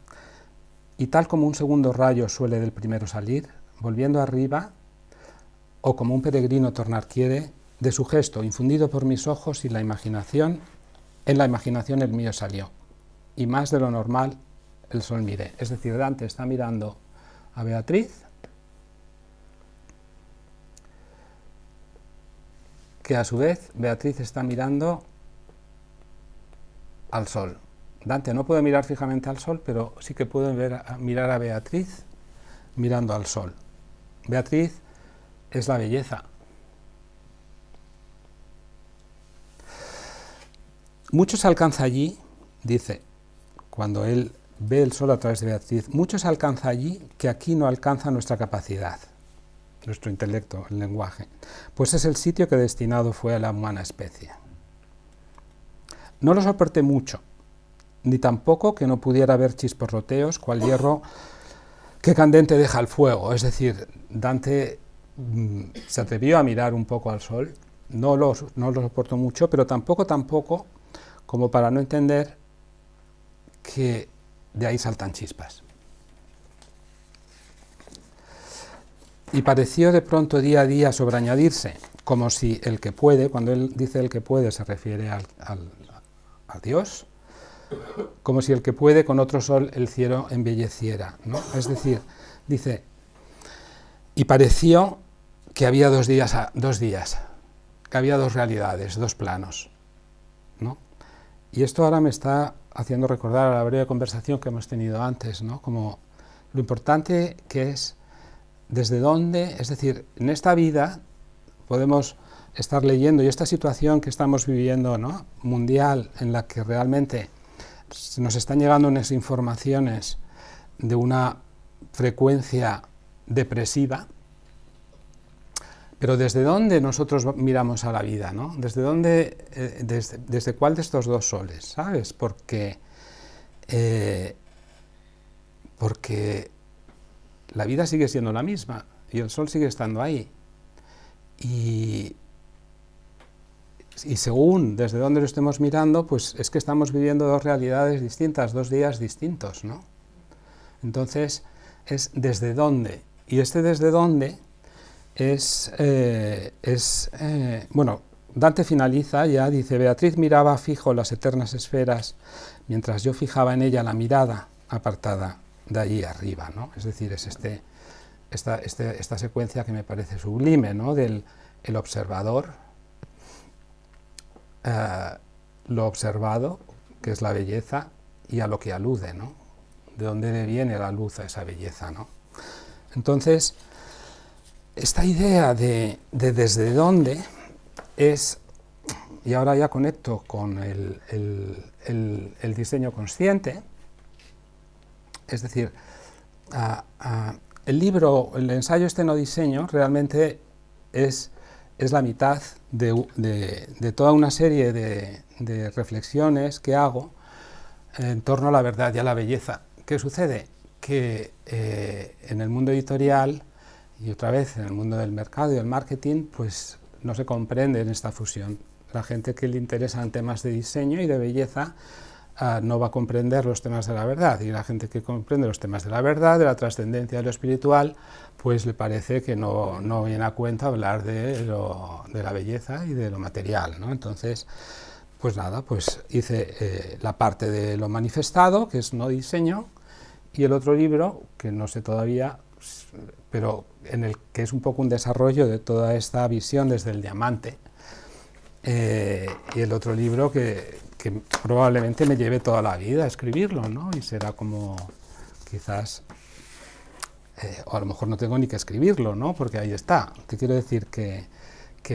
y tal como un segundo rayo suele del primero salir, volviendo arriba, o como un peregrino tornar quiere, de su gesto, infundido por mis ojos y en la imaginación el mío salió, y más de lo normal el sol miré. Es decir, Dante está mirando a Beatriz, que a su vez Beatriz está mirando al sol. Dante no puede mirar fijamente al sol, pero sí que puede mirar a Beatriz mirando al sol. Beatriz es la belleza. Muchos alcanza allí, dice, cuando él ve el sol a través de Beatriz, muchos alcanza allí que aquí no alcanza nuestra capacidad, nuestro intelecto, el lenguaje, pues es el sitio que destinado fue a la humana especie. No lo soporté mucho, ni tampoco que no pudiera ver chisporroteos cual hierro que candente deja el fuego. Es decir, Dante se atrevió a mirar un poco al sol, no lo soportó mucho, pero tampoco como para no entender que de ahí saltan chispas. Y pareció de pronto día a día sobreañadirse, como si el que puede, cuando él dice el que puede se refiere a Dios, como si el que puede con otro sol el cielo embelleciera, ¿no? Es decir, dice, y pareció que había dos días, que había dos realidades, dos planos, ¿no? Y esto ahora me está haciendo recordar a la breve conversación que hemos tenido antes, ¿no? Como lo importante que es desde dónde, es decir, en esta vida podemos estar leyendo, y esta situación que estamos viviendo, ¿no? Mundial, en la que realmente nos están llegando unas informaciones de una frecuencia depresiva, pero ¿desde dónde nosotros miramos a la vida, ¿no? ¿Desde dónde, desde cuál de estos dos soles, ¿sabes? Porque la vida sigue siendo la misma y el sol sigue estando ahí. Y según desde dónde lo estemos mirando, pues es que estamos viviendo dos realidades distintas, dos días distintos, ¿no? Entonces, es desde dónde. Y este desde dónde bueno, Dante finaliza ya, dice, Beatriz miraba fijo las eternas esferas, mientras yo fijaba en ella la mirada apartada de allí arriba, ¿no? Es decir, es esta secuencia que me parece sublime, ¿no? Del el observador, lo observado, que es la belleza, y a lo que alude, ¿no? De dónde viene la luz a esa belleza, ¿no? Entonces, esta idea de desde dónde es, y ahora ya conecto con el diseño consciente, es decir, el libro, el ensayo este no diseño, realmente es la mitad de toda una serie de reflexiones que hago en torno a la verdad y a la belleza. ¿Qué sucede? Que en el mundo editorial y otra vez en el mundo del mercado y del marketing, pues no se comprende en esta fusión. La gente que le interesan temas de diseño y de belleza no va a comprender los temas de la verdad, y la gente que comprende los temas de la verdad, de la trascendencia de lo espiritual, pues le parece que no viene a cuenta hablar de la belleza y de lo material, ¿no? Entonces, pues nada, pues hice la parte de lo manifestado, que es no diseño, y el otro libro, que no sé todavía, pero en el que es un poco un desarrollo de toda esta visión desde el diamante, y el otro libro que probablemente me lleve toda la vida a escribirlo, ¿no? Y será como, quizás, o a lo mejor no tengo ni que escribirlo, ¿no? Porque ahí está. Te quiero decir que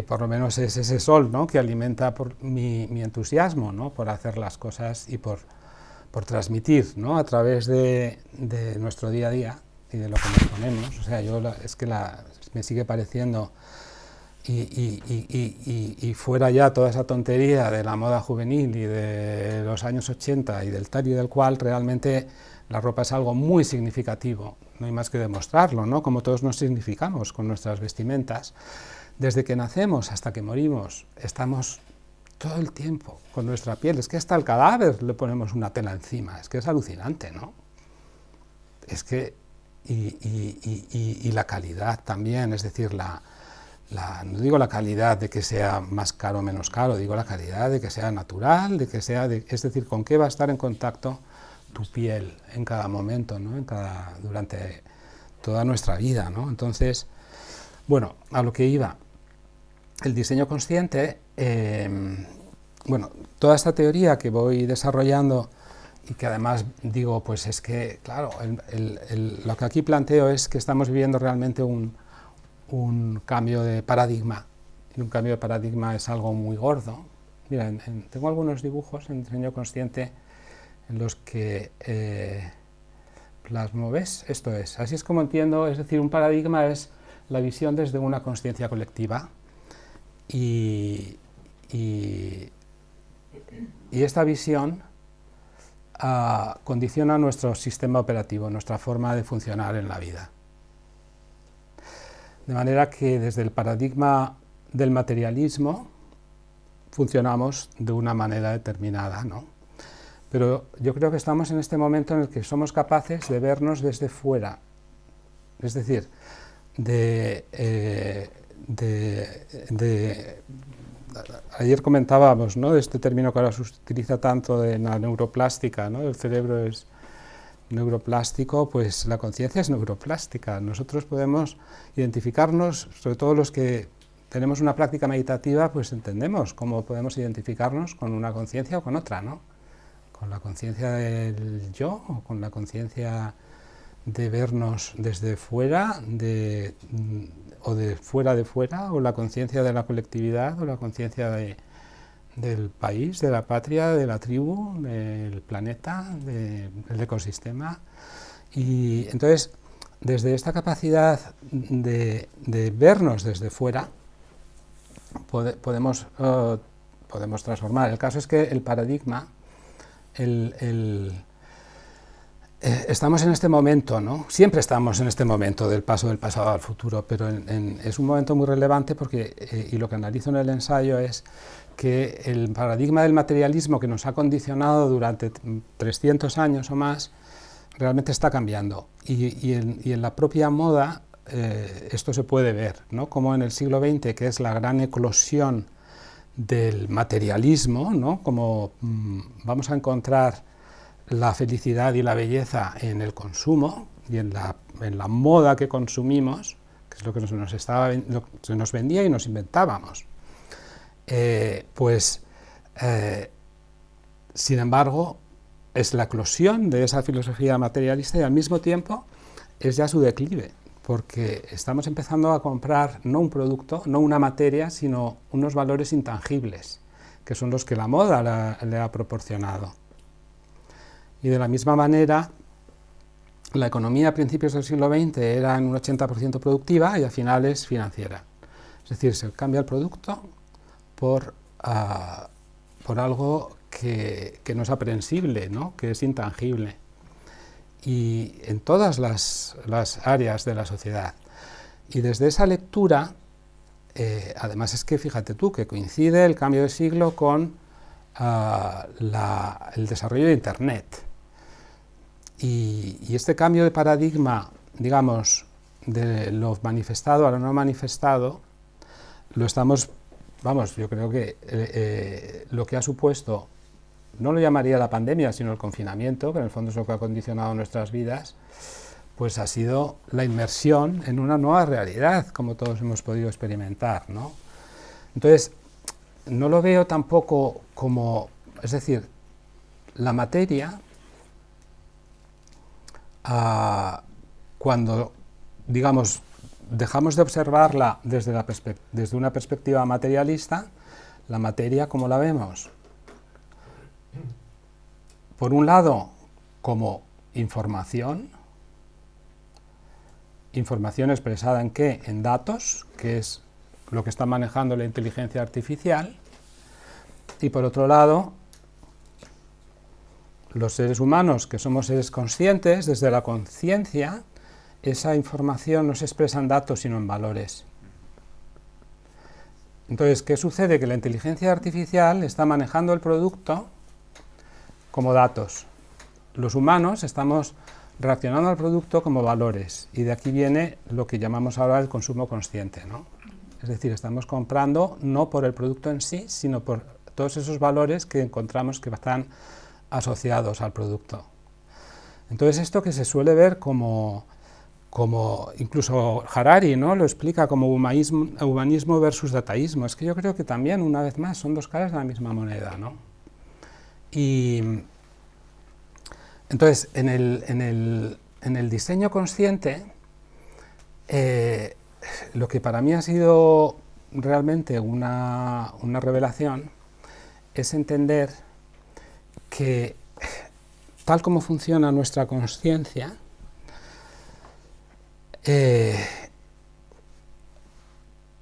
por lo menos es ese sol, ¿no? Que alimenta mi entusiasmo, ¿no? Por hacer las cosas y por transmitir, ¿no? A través de nuestro día a día y de lo que nos ponemos. O sea, es que me sigue pareciendo, y fuera ya toda esa tontería de la moda juvenil y de los años 80 y del tal y del cual, realmente la ropa es algo muy significativo, no hay más que demostrarlo, ¿no? Como todos nos significamos con nuestras vestimentas. Desde que nacemos hasta que morimos, estamos todo el tiempo con nuestra piel. Es que hasta el cadáver le ponemos una tela encima, es que es alucinante, ¿no? Es que, y la calidad también, es decir, no digo la calidad de que sea más caro o menos caro, digo la calidad de que sea natural, es decir, con qué va a estar en contacto tu piel en cada momento, ¿no? Durante toda nuestra vida, ¿no? Entonces, bueno, a lo que iba, el diseño consciente, bueno, toda esta teoría que voy desarrollando y que además digo, pues es que, claro, lo que aquí planteo es que estamos viviendo realmente un cambio de paradigma, y un cambio de paradigma es algo muy gordo. Mira, tengo algunos dibujos en diseño consciente en los que plasmo, ¿ves? Esto es, así es como entiendo, es decir, un paradigma es la visión desde una consciencia colectiva, y esta visión condiciona nuestro sistema operativo, nuestra forma de funcionar en la vida. De manera que desde el paradigma del materialismo funcionamos de una manera determinada, ¿no? Pero yo creo que estamos en este momento en el que somos capaces de vernos desde fuera, es decir, ayer comentábamos, ¿no?, de este término que ahora se utiliza tanto de la neuroplástica, ¿no? El cerebro es neuroplástico, pues la conciencia es neuroplástica. Nosotros podemos identificarnos, sobre todo los que tenemos una práctica meditativa, pues entendemos cómo podemos identificarnos con una conciencia o con otra, ¿no? Con la conciencia del yo, o con la conciencia de vernos desde fuera, o de fuera, o la conciencia de la colectividad, o la conciencia del país, de la patria, de la tribu, del planeta, del ecosistema. Y entonces, desde esta capacidad de vernos desde fuera, podemos transformar. El caso es que el paradigma, estamos en este momento, ¿no? Siempre estamos en este momento del paso del pasado al futuro, pero es un momento muy relevante porque, y lo que analizo en el ensayo es que el paradigma del materialismo que nos ha condicionado durante 300 años o más, realmente está cambiando. Y en la propia moda esto se puede ver, ¿no? Como en el siglo XX, que es la gran eclosión del materialismo, ¿no? Como vamos a encontrar la felicidad y la belleza en el consumo y en la moda que consumimos, que es lo que se nos vendía y nos inventábamos. Sin embargo, es la eclosión de esa filosofía materialista y al mismo tiempo es ya su declive, porque estamos empezando a comprar no un producto, no una materia, sino unos valores intangibles, que son los que la moda le ha proporcionado. Y de la misma manera, la economía a principios del siglo XX era en un 80% productiva y a finales financiera. Es decir, se cambia el producto por algo que no es aprehensible, ¿no?, que es intangible. Y en todas las áreas de la sociedad. Y desde esa lectura, además es que fíjate tú, que coincide el cambio de siglo con el desarrollo de Internet. Y este cambio de paradigma, digamos, de lo manifestado a lo no manifestado, lo estamos, vamos, yo creo que lo que ha supuesto, no lo llamaría la pandemia, sino el confinamiento, que en el fondo es lo que ha condicionado nuestras vidas, pues ha sido la inmersión en una nueva realidad, como todos hemos podido experimentar, ¿no? Entonces, no lo veo tampoco como, es decir, la materia, cuando, digamos, dejamos de observarla desde una perspectiva materialista, la materia, ¿cómo la vemos? Por un lado, como información expresada ¿en qué? En datos, que es lo que está manejando la inteligencia artificial, y por otro lado, los seres humanos, que somos seres conscientes, desde la conciencia, esa información no se expresa en datos, sino en valores. Entonces, ¿qué sucede? Que la inteligencia artificial está manejando el producto como datos. Los humanos estamos reaccionando al producto como valores, y de aquí viene lo que llamamos ahora el consumo consciente, ¿no? Es decir, estamos comprando no por el producto en sí, sino por todos esos valores que encontramos que están asociados al producto. Entonces, esto que se suele ver como incluso Harari, ¿no?, lo explica como humanismo versus dataísmo. Es que yo creo que también, una vez más, son dos caras de la misma moneda, ¿no? Y entonces, en el diseño consciente, lo que para mí ha sido realmente una revelación es entender que, tal como funciona nuestra consciencia,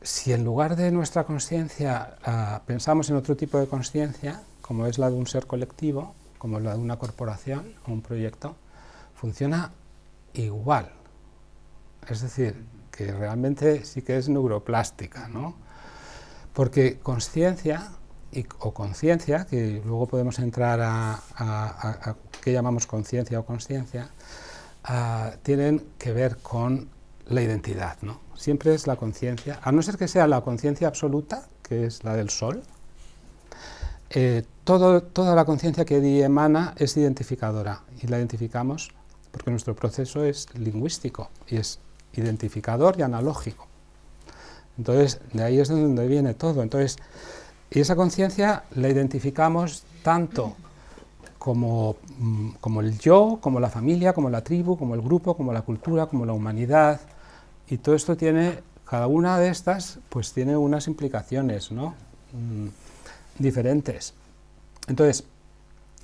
si en lugar de nuestra consciencia pensamos en otro tipo de consciencia, como es la de un ser colectivo, como la de una corporación o un proyecto, funciona igual. Es decir, que realmente sí que es neuroplástica, ¿no? Porque consciencia o conciencia, que luego podemos entrar a qué llamamos conciencia o consciencia, tienen que ver con la identidad, ¿no? Siempre es la conciencia, a no ser que sea la conciencia absoluta, que es la del sol, toda la conciencia que de emana es identificadora, y la identificamos porque nuestro proceso es lingüístico y es identificador y analógico. Entonces, de ahí es de donde viene todo. Entonces, y esa conciencia la identificamos tanto como el yo, como la familia, como la tribu, como el grupo, como la cultura, como la humanidad, y todo esto tiene, cada una de estas, pues tiene unas implicaciones, ¿no?, diferentes. Entonces,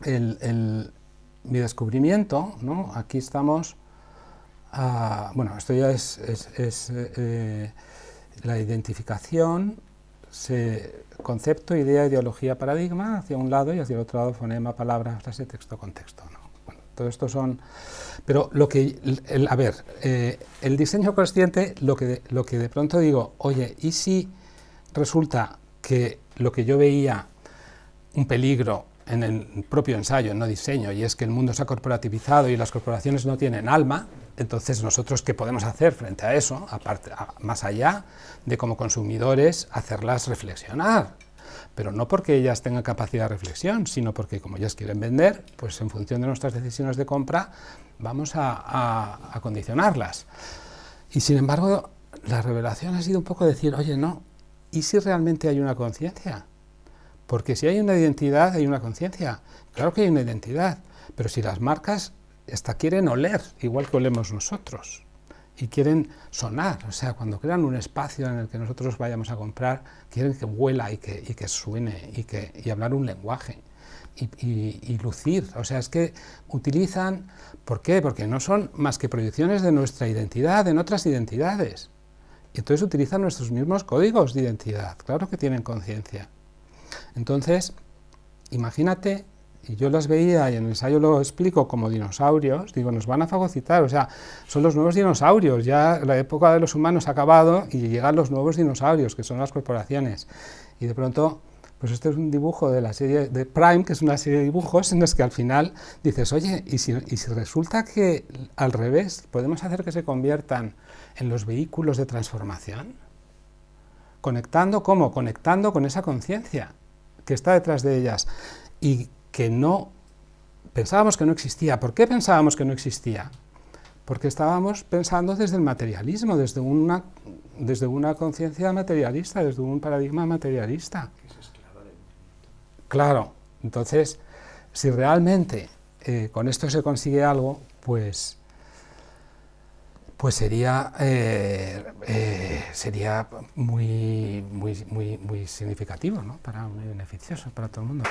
mi descubrimiento, ¿no?, aquí estamos, bueno, esto ya es la identificación, concepto, idea, ideología, paradigma, hacia un lado, y hacia el otro lado fonema, palabra, frase, texto, contexto, ¿no? Bueno, todo esto son... Pero lo que... el diseño consciente, lo que de pronto digo, oye, ¿y si resulta que lo que yo veía un peligro en el propio ensayo, no diseño, y es que el mundo se ha corporativizado y las corporaciones no tienen alma? Entonces, ¿nosotros qué podemos hacer frente a eso? Aparte, más allá de, como consumidores, hacerlas reflexionar. Pero no porque ellas tengan capacidad de reflexión, sino porque, como ellas quieren vender, pues en función de nuestras decisiones de compra, vamos a condicionarlas. Y sin embargo, la revelación ha sido un poco decir, oye, no, ¿y si realmente hay una conciencia? Porque si hay una identidad, hay una conciencia. Claro que hay una identidad, pero si las marcas quieren oler, igual que olemos nosotros, y quieren sonar, o sea, cuando crean un espacio en el que nosotros vayamos a comprar, quieren que huela y que suene y hablar un lenguaje y lucir, o sea, es que utilizan, ¿por qué? Porque no son más que proyecciones de nuestra identidad en otras identidades, y entonces utilizan nuestros mismos códigos de identidad, claro que tienen conciencia. Entonces, imagínate, y yo las veía y en el ensayo lo explico como dinosaurios, digo, nos van a fagocitar, o sea, son los nuevos dinosaurios, ya la época de los humanos ha acabado y llegan los nuevos dinosaurios, que son las corporaciones, y de pronto Pues este es un dibujo de la serie de Prime, que es una serie de dibujos en los que al final dices, oye, ¿y si resulta que al revés podemos hacer que se conviertan en los vehículos de transformación? ¿Conectando cómo? Conectando con esa conciencia que está detrás de ellas y que no pensábamos que no existía. ¿Por qué pensábamos que no existía? Porque estábamos pensando desde el materialismo, desde una conciencia materialista, desde un paradigma materialista. Claro, entonces, si realmente con esto se consigue algo, pues sería muy significativo, ¿no? Muy beneficioso para todo el mundo.